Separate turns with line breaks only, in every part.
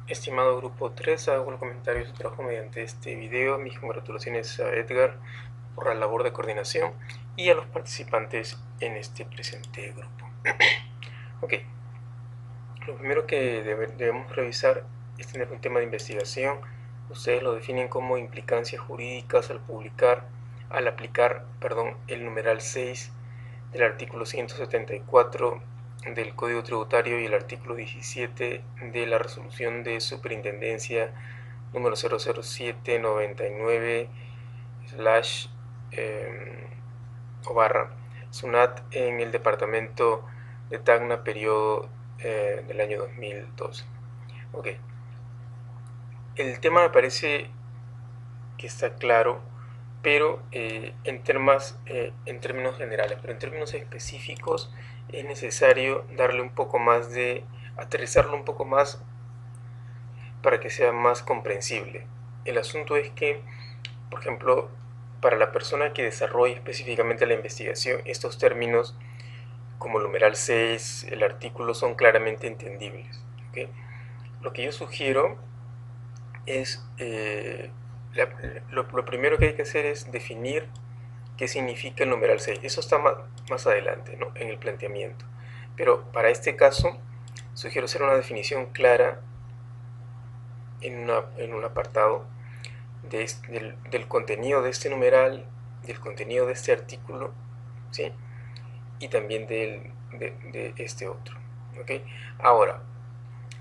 Estimado grupo 3, hago el comentario de su trabajo mediante este video. Mis congratulaciones a Edgar por la labor de coordinación y a los participantes en este presente grupo. Ok, lo primero que debemos revisar es tener un tema de investigación. Ustedes lo definen como implicancias jurídicas al aplicar, el numeral 6 del artículo 174 del Código Tributario y el artículo 17 de la Resolución de Superintendencia número 00799 slash o barra SUNAT en el departamento de Tacna, periodo del año 2012. Ok, el tema me parece que está claro, pero en términos generales, pero en términos específicos es necesario darle un poco más de, aterrizarlo un poco más para que sea más comprensible. El asunto es que, por ejemplo, para la persona que desarrolla específicamente la investigación, estos términos como el numeral 6, el artículo, son claramente entendibles. ¿Okay? Lo que yo sugiero es, lo primero que hay que hacer es definir qué significa el numeral 6. Eso está más adelante, ¿no?, en el planteamiento. Pero para este caso, sugiero hacer una definición clara en un apartado del contenido de este numeral, del contenido de este artículo, ¿sí?, y también de este otro. ¿Okay? Ahora,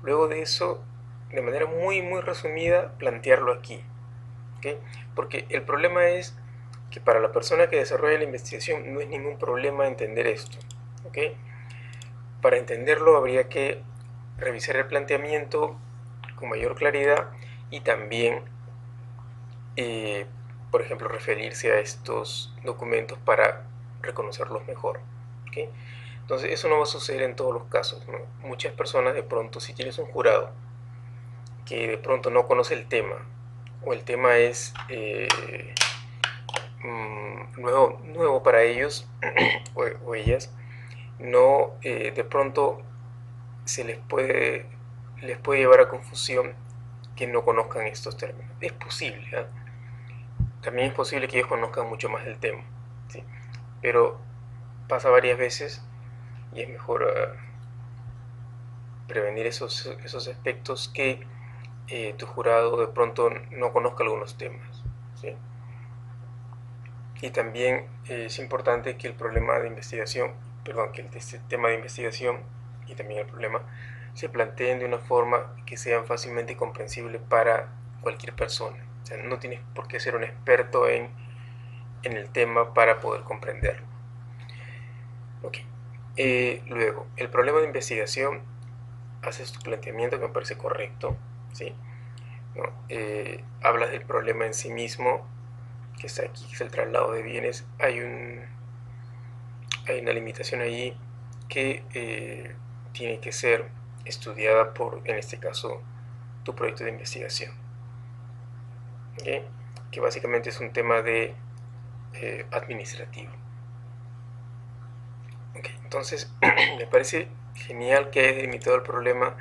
luego de eso, de manera muy resumida, plantearlo aquí. ¿Okay? Porque el problema es que para la persona que desarrolla la investigación no es ningún problema entender esto. ¿Okay? Para entenderlo habría que revisar el planteamiento con mayor claridad y también, por ejemplo, referirse a estos documentos para reconocerlos mejor. ¿Okay? Entonces, eso no va a suceder en todos los casos, ¿no? Muchas personas, de pronto, si tienes un jurado que de pronto no conoce el tema, o el tema es nuevo para ellos o ellas, no, de pronto les puede llevar a confusión que no conozcan estos términos. Es posible, ¿eh? También es posible que ellos conozcan mucho más del tema, ¿sí? Pero pasa varias veces y es mejor prevenir esos aspectos que tu jurado de pronto no conozca algunos temas, ¿sí? Y también es importante que el problema de investigación, perdón, que este tema de investigación y también el problema se planteen de una forma que sean fácilmente comprensibles para cualquier persona. O sea, no tienes por qué ser un experto en el tema para poder comprenderlo. Okay. Luego, el problema de investigación, haces tu planteamiento que me parece correcto, ¿sí? ¿No? Hablas del problema en sí mismo, que está aquí, que es el traslado de bienes. Hay una limitación allí que tiene que ser estudiada por, en este caso, tu proyecto de investigación. ¿Okay? Que básicamente es un tema de administrativo. Okay. Entonces, me parece genial que hayas delimitado el problema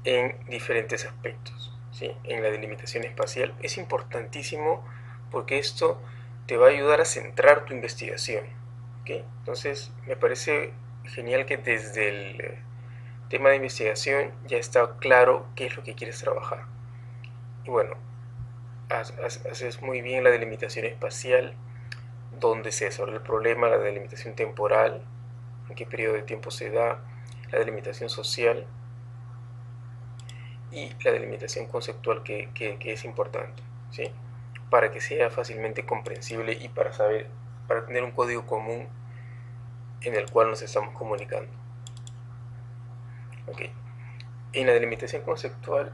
en diferentes aspectos, ¿sí? En la delimitación espacial es importantísimo porque esto te va a ayudar a centrar tu investigación. ¿Okay? Entonces, me parece genial que desde el tema de investigación ya está claro qué es lo que quieres trabajar. Y bueno, haces muy bien la delimitación espacial, donde se desarrolla el problema, la delimitación temporal, en qué periodo de tiempo se da, la delimitación social y la delimitación conceptual que es importante, ¿sí? Para que sea fácilmente comprensible y para tener un código común en el cual nos estamos comunicando. Okay. En la delimitación conceptual,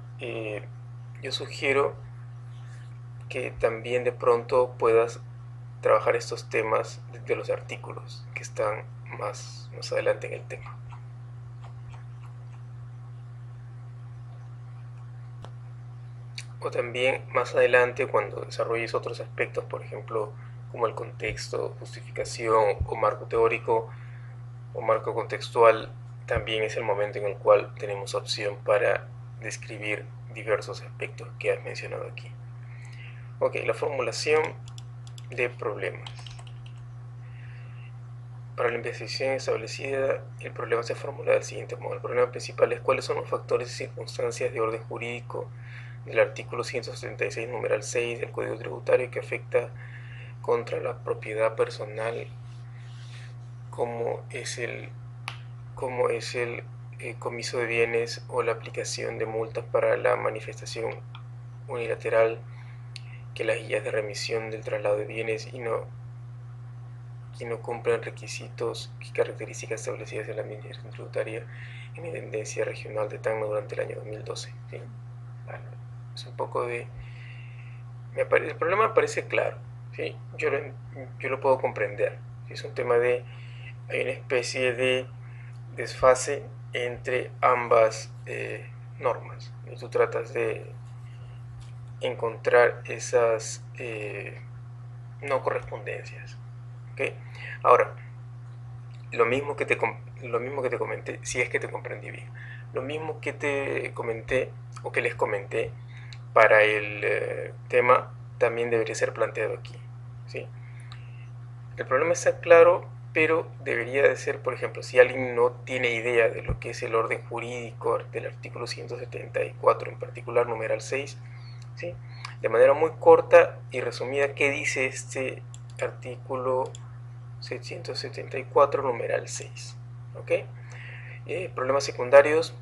yo sugiero que también de pronto puedas trabajar estos temas de los artículos que están más adelante en el tema. O también más adelante cuando desarrolles otros aspectos, por ejemplo, como el contexto, justificación o marco teórico o marco contextual, también es el momento en el cual tenemos opción para describir diversos aspectos que has mencionado aquí. Ok, la formulación de problemas. Para la investigación establecida, el problema se formula del siguiente modo. El problema principal es cuáles son los factores y circunstancias de orden jurídico del artículo 176, numeral 6 del Código Tributario que afecta contra la propiedad personal, como es el comiso de bienes o la aplicación de multas para la manifestación unilateral, que las guías de remisión del traslado de bienes y no cumplen requisitos y características establecidas en la Administración Tributaria en la Intendencia Regional de Tacna durante el año 2012. ¿Sí? Bueno, es un poco de... el problema me parece claro, ¿sí? Yo lo puedo comprender. Es un tema de... Hay una especie de desfase entre ambas normas y tú tratas de encontrar esas no correspondencias. ¿Okay? Ahora, lo mismo que te comenté, si es que te comprendí bien, lo mismo que te comenté o que les comenté para el tema también debería ser planteado aquí, ¿sí? El problema está claro, pero debería de ser, por ejemplo, si alguien no tiene idea de lo que es el orden jurídico del artículo 174, en particular numeral 6, ¿sí? De manera muy corta y resumida, ¿qué dice este artículo 174, numeral 6? ¿Ok? Problemas secundarios.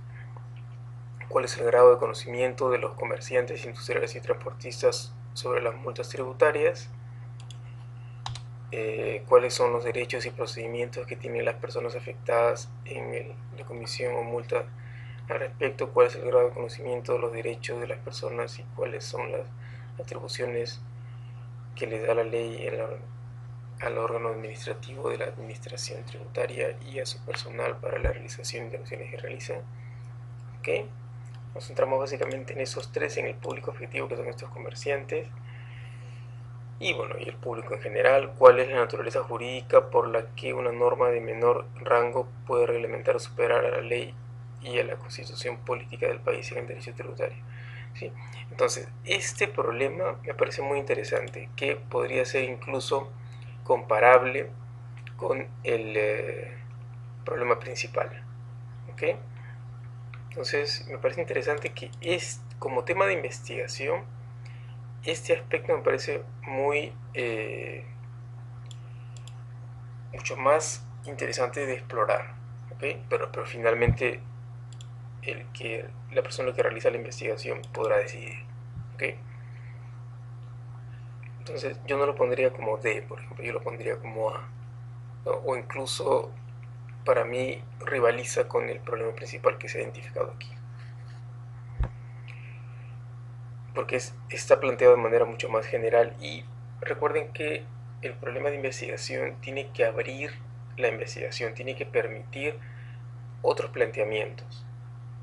¿Cuál es el grado de conocimiento de los comerciantes, industriales y transportistas sobre las multas tributarias? ¿Cuáles son los derechos y procedimientos que tienen las personas afectadas en la comisión o multa al respecto? ¿Cuál es el grado de conocimiento de los derechos de las personas y cuáles son las atribuciones que les da la ley al órgano administrativo de la administración tributaria y a su personal para la realización de acciones que realizan? ¿Okay? Nos centramos básicamente en esos tres, en el público objetivo que son estos comerciantes y bueno, y el público en general. ¿Cuál es la naturaleza jurídica por la que una norma de menor rango puede reglamentar o superar a la ley y a la constitución política del país en el derecho tributario? ¿Sí? Entonces, este problema me parece muy interesante, que podría ser incluso comparable con el problema principal. ¿Okay? Entonces, me parece interesante que como tema de investigación, este aspecto me parece mucho más interesante de explorar, ¿okay? Pero finalmente la persona que realiza la investigación podrá decidir, ¿okay? Entonces yo no lo pondría como D, por ejemplo, yo lo pondría como A, ¿no? O incluso para mí rivaliza con el problema principal que se ha identificado aquí, porque está planteado de manera mucho más general. Y recuerden que el problema de investigación tiene que abrir la investigación, tiene que permitir otros planteamientos.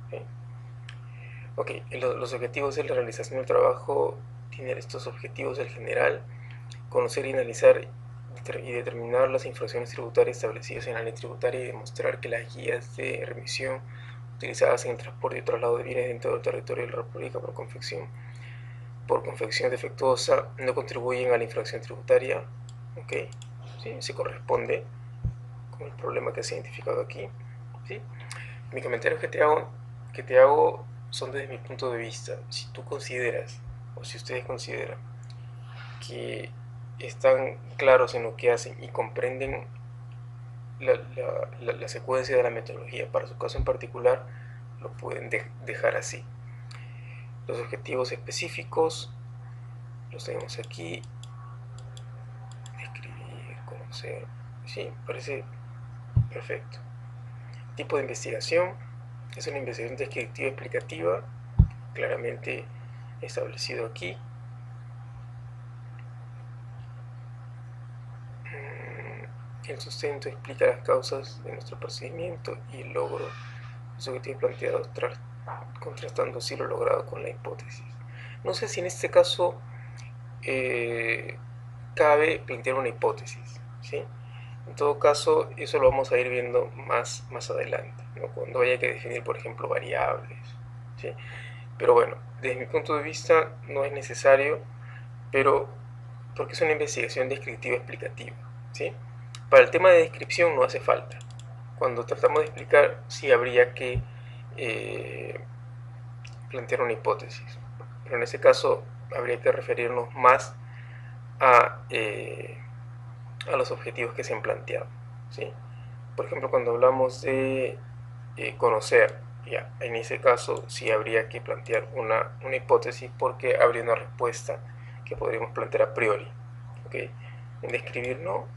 ¿Sí? Ok, los objetivos de la realización del trabajo tienen estos objetivos: el general, conocer y analizar y determinar las infracciones tributarias establecidas en la ley tributaria y demostrar que las guías de remisión utilizadas en el transporte y traslado de bienes dentro del territorio de la República por confección defectuosa no contribuyen a la infracción tributaria. Ok, ¿sí? Se corresponde con el problema que se ha identificado aquí. ¿Sí? Mis comentarios que te hago son desde mi punto de vista. Si tú consideras, o si ustedes consideran, que están claros en lo que hacen y comprenden la secuencia de la metodología para su caso en particular, lo pueden dejar así. Los objetivos específicos los tenemos aquí. Escribir, conocer. Sí, parece perfecto. Tipo de investigación: es una investigación descriptiva explicativa, claramente establecido aquí. El sustento explica las causas de nuestro procedimiento y el logro de los objetivos planteados, contrastando así lo logrado con la hipótesis. No sé si en este caso cabe plantear una hipótesis, ¿sí? En todo caso, eso lo vamos a ir viendo más adelante, ¿no? Cuando haya que definir, por ejemplo, variables, ¿sí? Pero bueno, desde mi punto de vista no es necesario, pero porque es una investigación descriptiva explicativa, ¿sí? Para el tema de descripción no hace falta. Cuando tratamos de explicar, sí habría que plantear una hipótesis, pero en ese caso habría que referirnos más a los objetivos que se han planteado, ¿sí? Por ejemplo, cuando hablamos de conocer, ya, en ese caso sí habría que plantear una hipótesis porque habría una respuesta que podríamos plantear a priori, ¿ok? En describir no,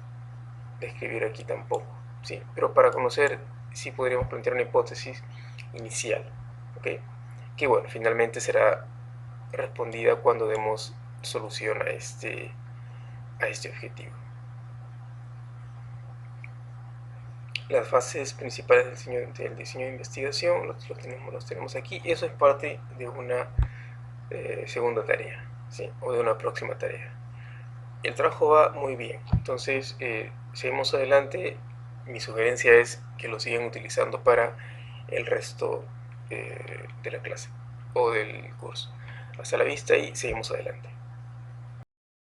describir aquí tampoco, ¿sí? Pero para conocer sí podríamos plantear una hipótesis inicial, ¿ok? Que bueno, finalmente será respondida cuando demos solución a este objetivo. Las fases principales del diseño de investigación los tenemos aquí. Eso es parte de una segunda tarea, ¿sí? O de una próxima tarea. El trabajo va muy bien, entonces seguimos adelante. Mi sugerencia es que lo sigan utilizando para el resto de la clase o del curso. Hasta la vista y seguimos adelante.